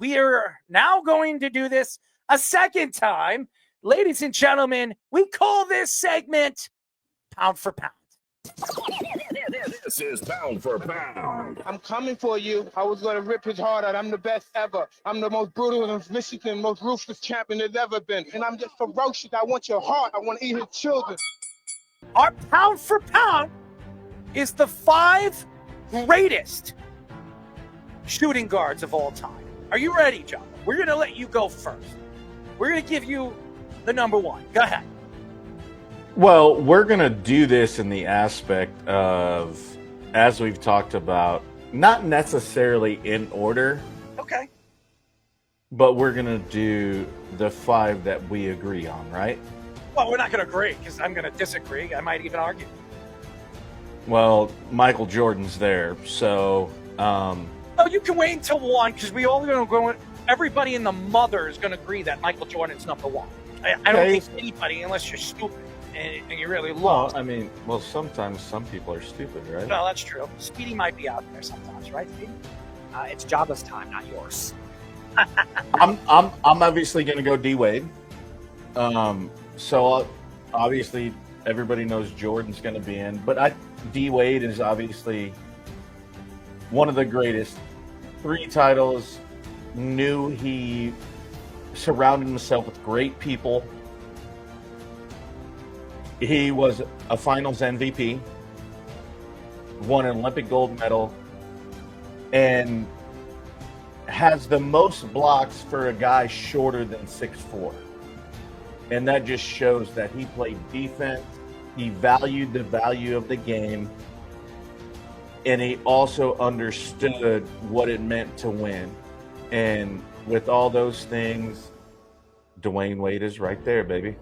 We are now going to do this a second time. Ladies and gentlemen, we call this segment Pound for Pound. This is Pound for Pound. I'm coming for you. I was going to rip his heart out. I'm the best ever. I'm the most brutal and Michigan, most ruthless champion there's ever been. And I'm just ferocious. I want your heart. I want to eat his children. Our Pound for Pound is the 5 greatest shooting guards of all time. Are you ready, John? We're going to let you go first. We're going to give you the number 1. Go ahead. Well, we're going to do this in the aspect of, as we've talked about, not necessarily in order. Okay. But we're going to do the 5 that we agree on, right? Well, we're not going to agree because I'm going to disagree. I might even argue. Well, Michael Jordan's there, so... Oh, you can wait until 1 because we all going to go. Everybody and the mother is going to agree that Michael Jordan's number 1. I don't think anybody, unless you're stupid and you're really lost. Well, sometimes some people are stupid, right? Well, that's true. Speedy might be out there sometimes, right, Speedy? It's Jaba's time, not yours. I'm obviously going to go D Wade. So obviously everybody knows Jordan's going to be in, but D Wade is obviously one of the greatest. 3 titles, knew he surrounded himself with great people. He was a finals MVP, won an Olympic gold medal, and has the most blocks for a guy shorter than 6'4". And that just shows that he played defense, he valued the value of the game, and he also understood what it meant to win. And with all those things, Dwayne Wade is right there, baby.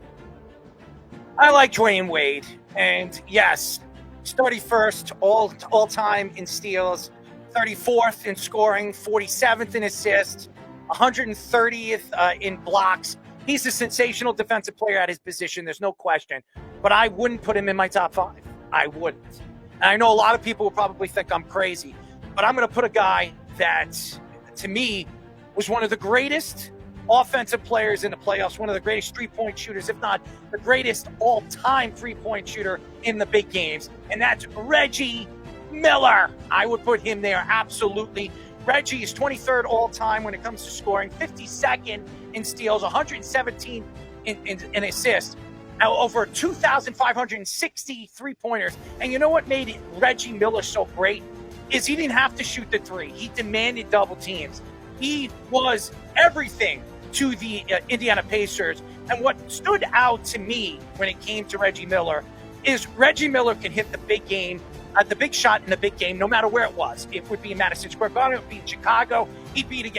I like Dwayne Wade. And yes, 31st all time in steals, 34th in scoring, 47th in assists, 130th in blocks. He's a sensational defensive player at his position. There's no question. But I wouldn't put him in my top 5. I wouldn't. And I know a lot of people will probably think I'm crazy, but I'm going to put a guy that, to me, was one of the greatest offensive players in the playoffs, one of the greatest three-point shooters, if not the greatest all-time three-point shooter in the big games, and that's Reggie Miller. I would put him there, absolutely. Reggie is 23rd all-time when it comes to scoring, 52nd in steals, 117 in assists. Over 2,560 three-pointers. And you know what made Reggie Miller so great is he didn't have to shoot the 3. He demanded double teams. He was everything to the Indiana Pacers. And what stood out to me when it came to Reggie Miller is Reggie Miller can hit the big game, the big shot in the big game, no matter where it was. It would be in Madison Square Garden, it would be in Chicago, he beat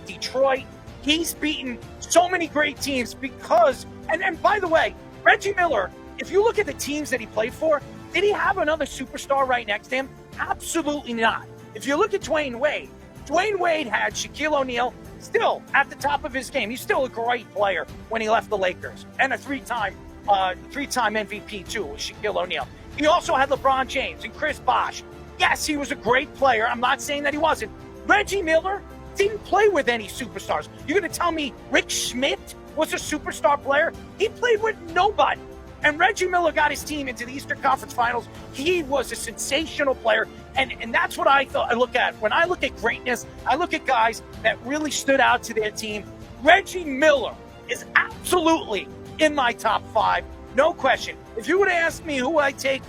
Detroit. He's beaten so many great teams because, and by the way, Reggie Miller, if you look at the teams that he played for, did he have another superstar right next to him? Absolutely not. If you look at Dwayne Wade had Shaquille O'Neal still at the top of his game. He's still a great player when he left the Lakers, and a three-time MVP too with Shaquille O'Neal. He also had LeBron James and Chris Bosh. Yes, he was a great player. I'm not saying that he wasn't. Reggie Miller didn't play with any superstars. You're going to tell me Rick Schmidt was a superstar player? He played with nobody. And Reggie Miller got his team into the Eastern Conference Finals. He was a sensational player. And that's what I look at. When I look at greatness, I look at guys that really stood out to their team. Reggie Miller is absolutely in my top 5. No question. If you would have asked me who I take,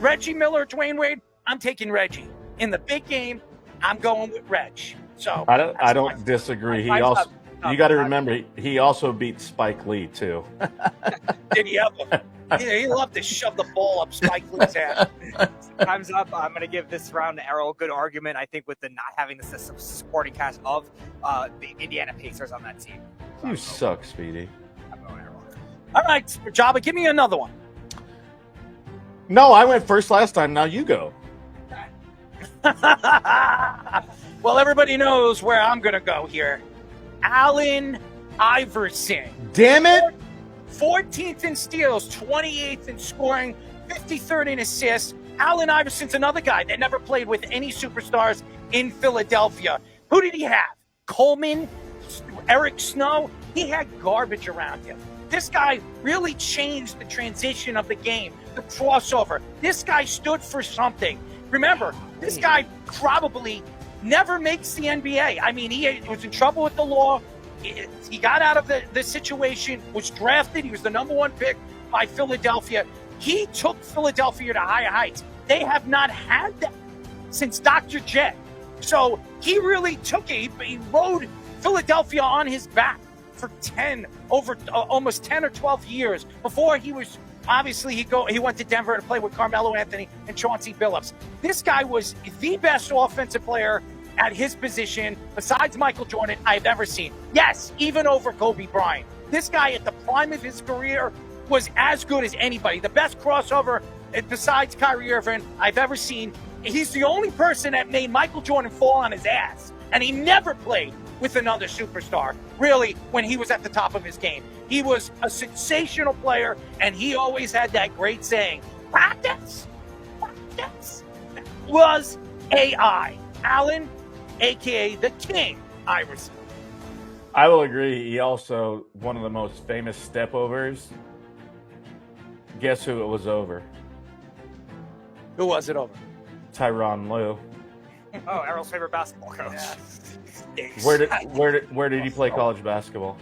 Reggie Miller or Dwayne Wade, I'm taking Reggie. In the big game, I'm going with Reg. So I don't disagree. You got to remember, he also beat Spike Lee, too. Did he ever? He loved to shove the ball up Spike Lee's ass. Time's up. I'm going to give this round to Errol. Good argument, I think, with the not having the supporting cast of the Indiana Pacers on that team. So You suck, Speedy. I'm going Errol. All right, Jabba, give me another one. No, I went first last time. Now you go. Well, everybody knows where I'm going to go here. Allen Iverson. Damn it! 14th in steals, 28th in scoring, 53rd in assists. Allen Iverson's another guy that never played with any superstars in Philadelphia. Who did he have? Coleman, Eric Snow, he had garbage around him. This guy really changed the transition of the game, the crossover. This guy stood for something. Remember, this guy probably never makes the NBA. I mean, he was in trouble with the law. He got out of the situation, was drafted. He was the number 1 pick by Philadelphia. He took Philadelphia to higher heights. They have not had that since Dr. J. So he really took it. He rode Philadelphia on his back for almost 10 or 12 years before he was obviously he went to Denver to play with Carmelo Anthony and Chauncey Billups. This guy was the best offensive player at his position besides Michael Jordan I've ever seen. Yes, even over Kobe Bryant. This guy at the prime of his career was as good as anybody. The best crossover besides Kyrie Irving I've ever seen. He's the only person that made Michael Jordan fall on his ass, and he never played with another superstar, really, when he was at the top of his game. He was a sensational player, and he always had that great saying, practice was AI. Allen, a.k.a. the King, Iverson. I will agree. He also, one of the most famous step-overs. Guess who it was over? Who was it over? Tyronn Lue. Oh, Errol's favorite basketball coach. Yeah. Where did he play college basketball?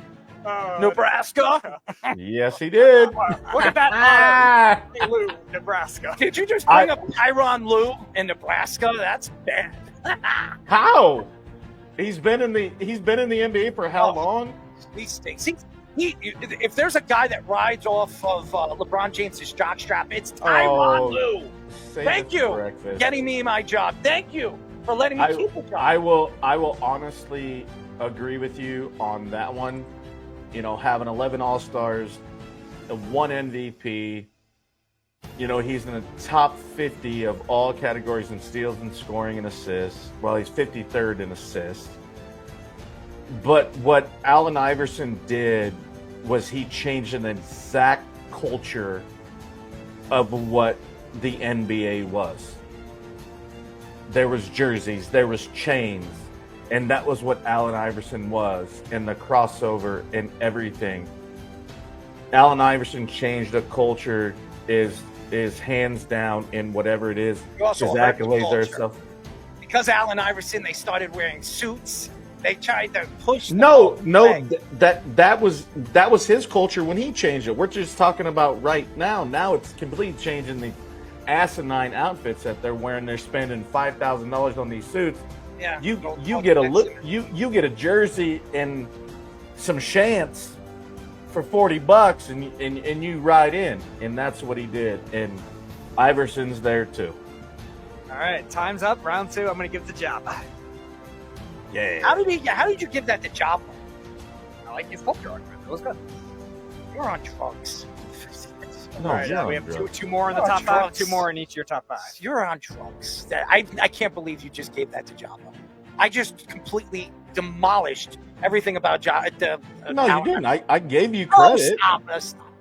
Nebraska. Yes, he did. Look at that. Lou, Nebraska. Did you just bring up Tyronn Lue in Nebraska? That's bad. How? He's been in the NBA for how long? He stinks. If there's a guy that rides off of LeBron James's jockstrap, it's Tyronn Lue. Thank you for getting me my job. Thank you for letting me keep the job. I will honestly agree with you on that one. You know, having 11 All-Stars, 1 MVP. You know, he's in the top 50 of all categories in steals and scoring and assists. Well, he's 53rd in assists. But what Allen Iverson did was he changed an exact culture of what the NBA was. There was jerseys, there was chains, and that was what Allen Iverson was, and the crossover and everything. Allen Iverson changed a culture is hands down in whatever it is. His accolades are stuff. Because Allen Iverson, they started wearing suits. They tried to push. That was his culture when he changed it. We're just talking about right now. Now it's completely changing the asinine outfits that they're wearing. They're spending $5,000 on these suits. Yeah, you get a jersey and some shants for $40 and you ride in, and that's what he did. And Iverson's there too. All right, time's up. Round 2. I'm going to give the job. Yeah. How did you give that to Job? I like his culture argument. It was good. You're on drugs. No, all right, we have two more in the top 5. 2 more in each of your top 5. You're on drugs. I can't believe you just gave that to Jabba. I just completely demolished everything about Jabba. No, you didn't. I gave you credit. Stop.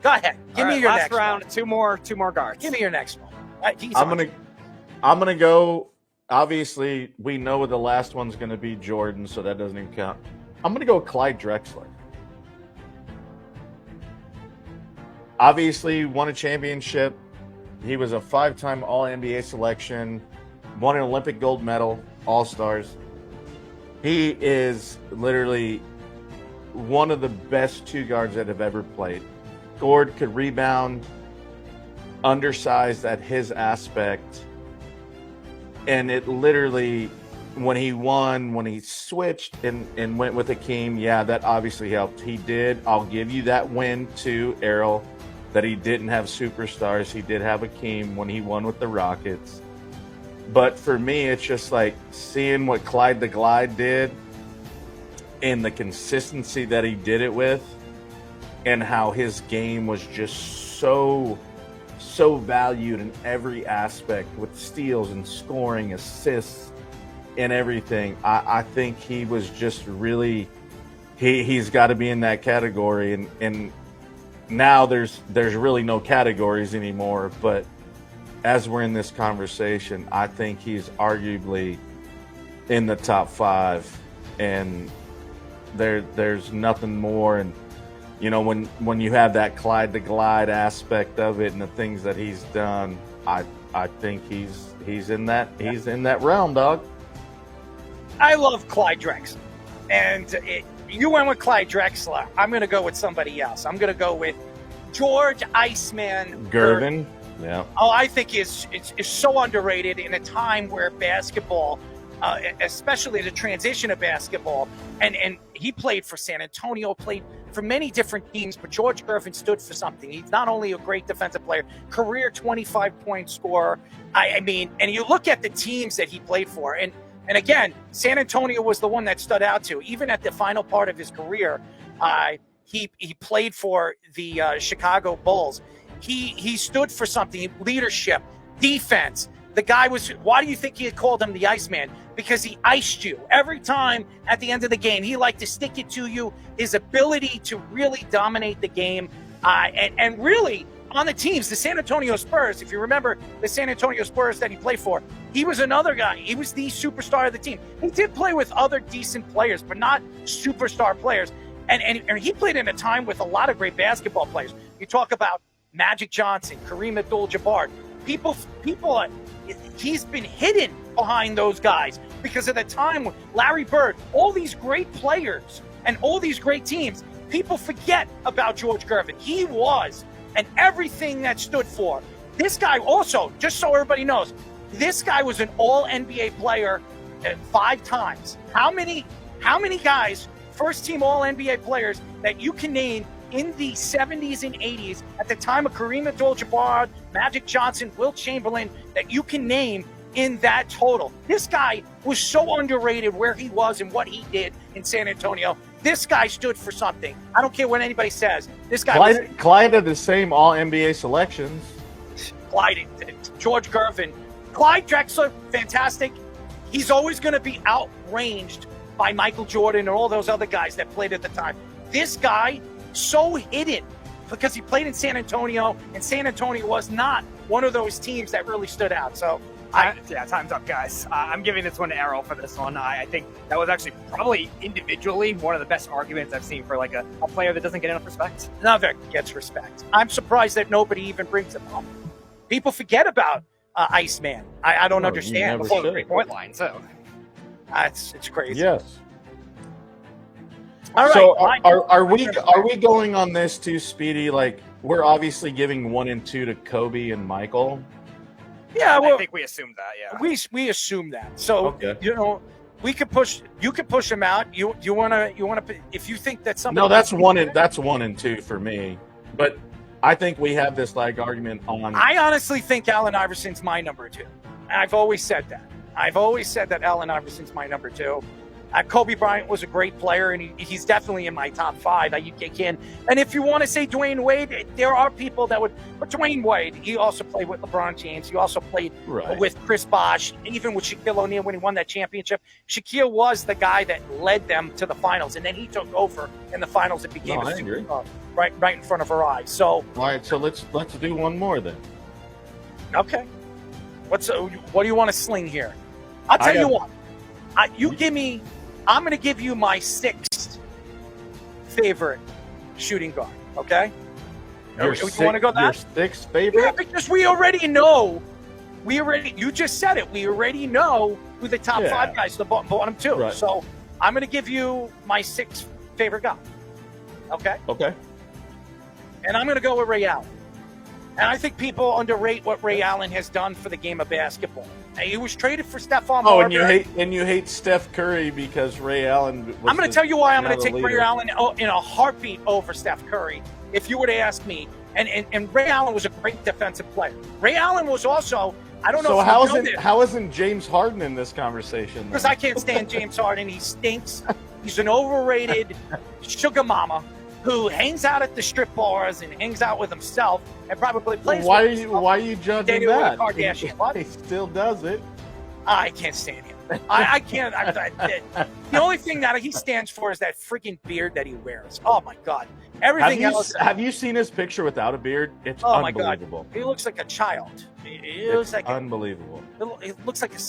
Go ahead. Give me your last next round. one. 2 more guards. Give me your next one. I'm gonna go. Obviously, we know the last one's gonna be Jordan, so that doesn't even count. I'm gonna go Clyde Drexler. Obviously, won a championship. He was a 5-time All-NBA selection, won an Olympic gold medal, All-Stars. He is literally one of the best 2 guards that have ever played. Scored, could rebound, undersized at his aspect. And it literally, when he switched and went with Hakeem, yeah, that obviously helped. He did. I'll give you that win too, Errol, that he didn't have superstars. He did have Hakeem when he won with the Rockets. But for me, it's just like seeing what Clyde the Glide did and the consistency that he did it with and how his game was just so valued in every aspect with steals and scoring, assists, and everything. I think he was just really he's got to be in that category, and now there's really no categories anymore. But as we're in this conversation, I think he's arguably in the top 5, and There's nothing more. And you know, when you have that Clyde the Glide aspect of it and the things that he's done, I think he's in that realm, dog. I love Clyde Drexler, and you went with Clyde Drexler. I'm going to go with somebody else. I'm going to go with George Iceman Gervin. Yeah. Oh, I think is so underrated in a time where basketball, especially the transition of basketball, and he played for San Antonio, played for many different teams, but George Gervin stood for something. He's not only a great defensive player, career 25-point scorer. I mean, and you look at the teams that he played for, and again, San Antonio was the one that stood out to. Even at the final part of his career, he played for the Chicago Bulls. He stood for something: leadership, defense. The guy was. Why do you think he had called him the Iceman? Because he iced you every time at the end of the game. He liked to stick it to you. His ability to really dominate the game, and really on the teams, the San Antonio Spurs. If you remember the San Antonio Spurs that he played for, he was another guy. He was the superstar of the team. He did play with other decent players, but not superstar players. And he played in a time with a lot of great basketball players. You talk about Magic Johnson, Kareem Abdul-Jabbar. People, he's been hidden behind those guys because of the time when Larry Bird, all these great players and all these great teams, people forget about George Gervin. He was, and everything that stood for. This guy also, just so everybody knows, this guy was an all-NBA player 5 times. How many guys, first-team all-NBA players that you can name in the 70s and 80s at the time of Kareem Abdul-Jabbar, Magic Johnson, Wilt Chamberlain, that you can name in that total? This guy was so underrated where he was and what he did in San Antonio. This guy stood for something. I don't care what anybody says. This guy Clyde had the same all-NBA selections. Clyde, George Gervin, Clyde Drexler, fantastic. He's always going to be outranged by Michael Jordan and all those other guys that played at the time. This guy, so hidden because he played in San Antonio, and San Antonio was not one of those teams that really stood out. So, time's up, guys. I'm giving this one to Errol for this one. I think that was actually probably individually one of the best arguments I've seen for like a player that doesn't get enough respect. Never gets respect. I'm surprised that nobody even brings him up. People forget about Iceman. I don't understand. Before the 3-point line, so it's crazy. Yes. All right. So are we going on this too, Speedy? Like, we're obviously giving 1 and 2 to Kobe and Michael. Yeah, well, I think we assumed that. Yeah, we assume that. So okay. You know, we could push. You could push him out. You want to if you think that somebody. No, that's 1 and 2 for me. But I think we have this like argument on. I honestly think Allen Iverson's my number 2. I've always said that. Allen Iverson's my number 2. Kobe Bryant was a great player, and he's definitely in my top 5. And if you want to say Dwayne Wade, there are people that would. But Dwayne Wade, he also played with LeBron James. He also played with Chris Bosh, even with Shaquille O'Neal when he won that championship. Shaquille was the guy that led them to the finals, and then he took over in the finals. It became a superstar right in front of our eyes. So, all right, so let's do one more then. Okay, what do you want to sling here? I'll tell you what. You give me. I'm going to give you my 6th favorite shooting guard, okay? You want to go that? Your 6th favorite? Yeah, because we already know. You just said it. We already know who the top 5 guys, the bottom 2. Right. So I'm going to give you my 6th favorite guy, okay? Okay. And I'm going to go with Ray Allen. And I think people underrate what Ray Allen has done for the game of basketball. He was traded for Stephon Marbury. and you hate Steph Curry because Ray Allen was I'm going to tell you why I'm going to take Ray Allen in a heartbeat over Steph Curry, if you were to ask me. And Ray Allen was a great defensive player. Ray Allen was also, I don't know so if how isn't James Harden in this conversation? Because I can't stand James Harden. He stinks. He's an overrated sugar mama who hangs out at the strip bars and hangs out with himself and probably plays why with himself. Why are you judging that? Kardashian. What? He still does it. I can't stand him. I can't. The only thing that he stands for is that freaking beard that he wears. Oh, my God. Everything else. Have you seen his picture without a beard? It's My unbelievable. God. He looks like a child. He looks like unbelievable. It looks like a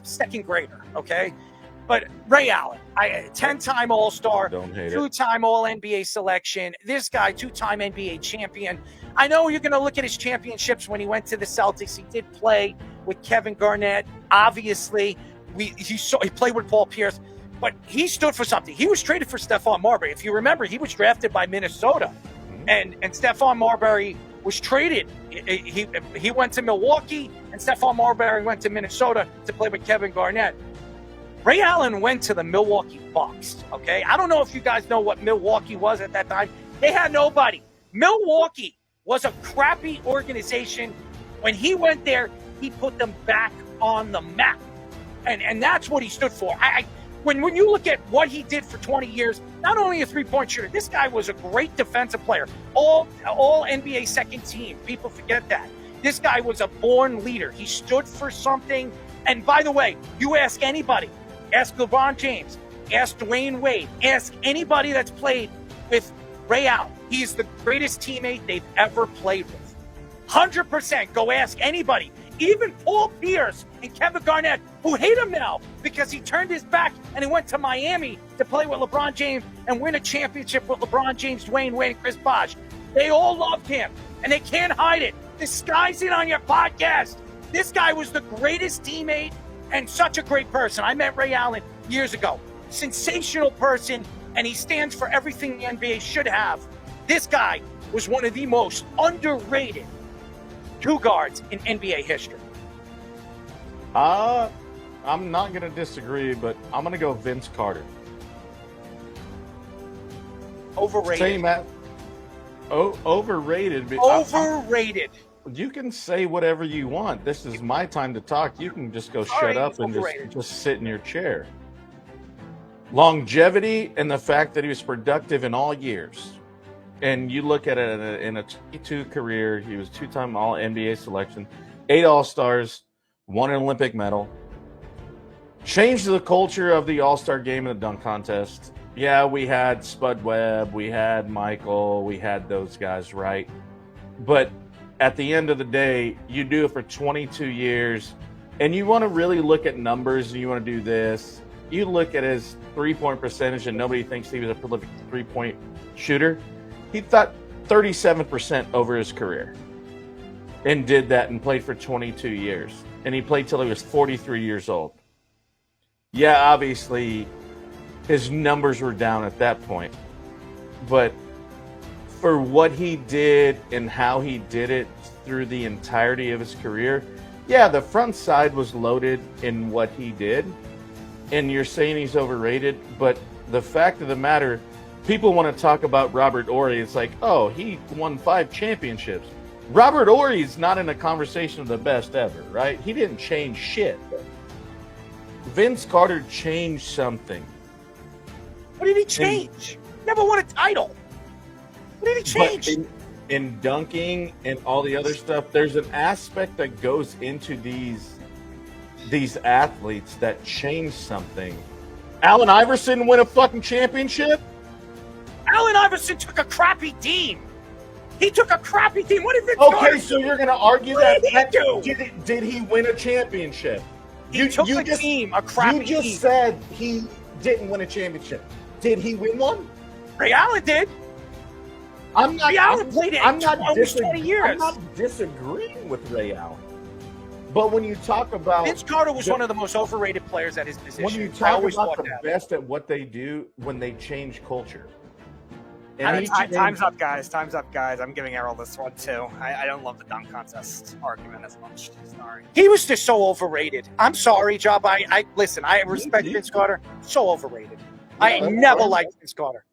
second grader, okay? But Ray Allen, 10-time All-Star, Don't hate it. 2-time All-NBA selection. This guy, 2-time NBA champion. I know you're going to look at his championships when he went to the Celtics. He did play with Kevin Garnett. Obviously, he played with Paul Pierce. But he stood for something. He was traded for Stephon Marbury. If you remember, he was drafted by Minnesota. And Stephon Marbury was traded. He went to Milwaukee, and Stephon Marbury went to Minnesota to play with Kevin Garnett. Ray Allen went to the Milwaukee Bucks, okay? I don't know if you guys know what Milwaukee was at that time. They had nobody. Milwaukee was a crappy organization. When he went there, he put them back on the map. And that's what he stood for. When you look at what he did for 20 years, not only a three-point shooter, this guy was a great defensive player. All NBA second team. People forget that. This guy was a born leader. He stood for something. And by the way, you ask anybody, ask LeBron James, ask Dwayne Wade, ask anybody that's played with Ray Allen. He's the greatest teammate they've ever played with. 100%. Go ask anybody. Even Paul Pierce and Kevin Garnett, who hate him now because he turned his back and he went to Miami to play with LeBron James and win a championship with LeBron James, Dwayne Wade, and Chris Bosh. They all loved him, and they can't hide it. Disguise it on your podcast. This guy was the greatest teammate and such a great person. I met Ray Allen years ago. Sensational person, and he stands for everything the NBA should have. This guy was one of the most underrated two guards in NBA history. I'm not going to disagree, but I'm going to go Vince Carter. Overrated. Same at overrated. But Overrated. You can say whatever you want. This is my time to talk. You can just go shut up and just sit in your chair. Longevity and the fact that he was productive in all years. And you look at it in a 22 career, he was 2-time All-NBA selection, 8 All-Stars, 1 Olympic medal, changed the culture of the All-Star game and the dunk contest. Yeah, we had Spud Webb, we had Michael, we had those guys, right? But at the end of the day, you do it for 22 years, and you want to really look at numbers, and you want to do this. You look at his three-point percentage, and nobody thinks he was a prolific three-point shooter. He thought 37% over his career and did that and played for 22 years. And he played till he was 43 years old. Yeah, obviously, his numbers were down at that point. But for what he did and how he did it through the entirety of his career, yeah, the front side was loaded in what he did. And you're saying he's overrated, but the fact of the matter, people want to talk about Robert Horry. It's like, oh, he won 5 championships. Robert Horry's not in a conversation of the best ever, right? He didn't change shit. Vince Carter changed something. What did he change? Never won a title. What did he change? In dunking and all the other stuff, there's an aspect that goes into these athletes that change something. Allen Iverson win a fucking championship? Allen Iverson took a crappy team. He took a crappy team. What did Vince Okay, Carter so you're going to argue What that did he do? did he win a championship? He took a team, a crappy You just team. said he didn't win a championship. Did he win one? Ray Allen did. Ray Allen played it almost 20 years. I'm not disagreeing with Ray Allen. But when you talk about Vince Carter was one of the most overrated players at his position. when you I talk always about thought the that. best at what they do when they change culture. Time's up, guys. Time's up, guys. I'm giving Errol this one, too. I don't love the dunk contest argument as much. Sorry. He was just so overrated. I'm sorry, Job. Listen, I respect Vince Carter. So overrated. I never liked Vince Carter.